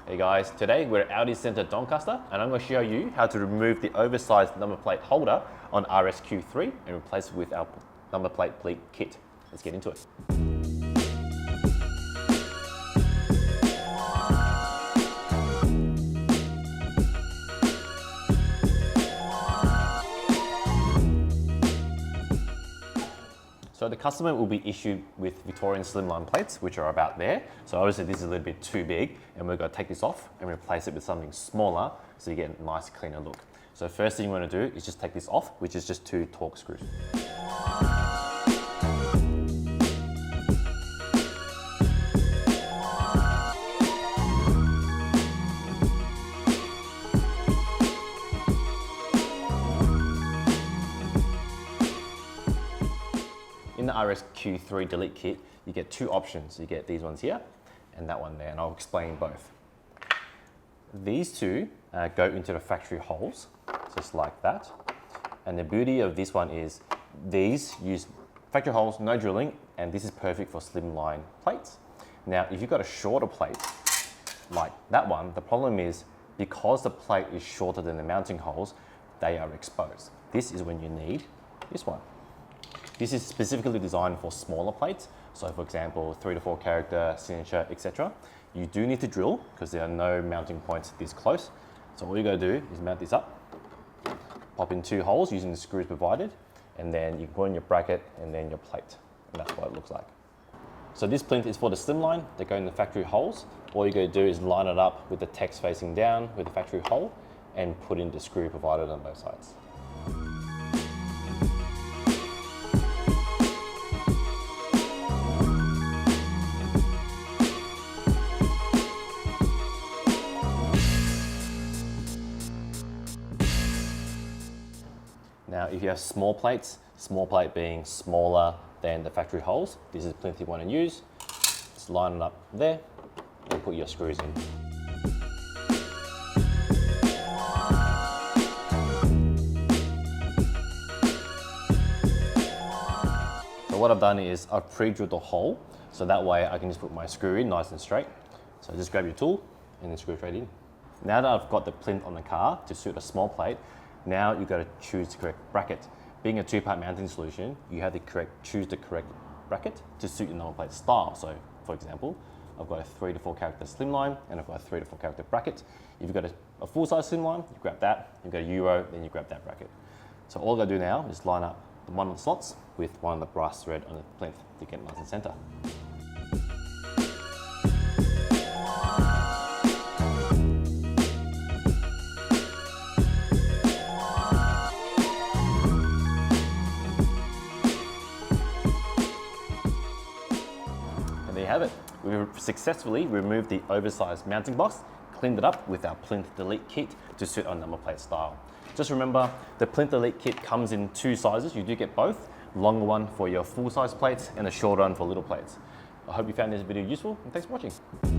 Hey guys, today we're at Audi Centre Doncaster and I'm going to show you how to remove the oversized number plate holder on RSQ3 and replace it with our number plate kit. Let's get into it. So the customer will be issued with Victorian slimline plates, which are about there. So obviously this is a little bit too big and we're going to take this off and replace it with something smaller so you get a nice cleaner look. So first thing you want to do is just take this off, which is just 2 torque screws. In the RSQ3 delete kit, you get 2 options. You get these ones here and that one there, and I'll explain both. These 2 go into the factory holes, just like that. And the beauty of this one is these use factory holes, no drilling, and this is perfect for slimline plates. Now, if you've got a shorter plate, like that one, the problem is because the plate is shorter than the mounting holes, they are exposed. This is when you need this one. This is specifically designed for smaller plates. So for example, 3 to 4 character, signature, etc. You do need to drill because there are no mounting points this close. So all you gotta do is mount this up, pop in 2 holes using the screws provided, and then you can put in your bracket and then your plate. And that's what it looks like. So this plinth is for the slimline that go in the factory holes. All you gotta do is line it up with the text facing down with the factory hole and put in the screw provided on both sides. Now, if you have small plates, small plate being smaller than the factory holes, this is plinth you want to use. Just line it up there and put your screws in. So what I've done is I've pre-drilled the hole, so that way I can just put my screw in nice and straight. So just grab your tool and then screw straight in. Now that I've got the plinth on the car to suit a small plate, now you've got to choose the correct bracket. Being a 2-part mounting solution, you have to choose the correct bracket to suit your number plate style. So for example, I've got a 3 to 4 character slimline and I've got a 3 to 4 character bracket. If you've got a full-size slimline, you grab that. You've got a Euro, then you grab that bracket. So all I've got to do now is line up one of the slots with one of the brass thread on the plinth to get nice and center. There you have it. We've successfully removed the oversized mounting box, cleaned it up with our plinth delete kit to suit our number plate style. Just remember, the plinth delete kit comes in 2 sizes. You do get both, longer one for your full size plates and a shorter one for little plates. I hope you found this video useful and thanks for watching.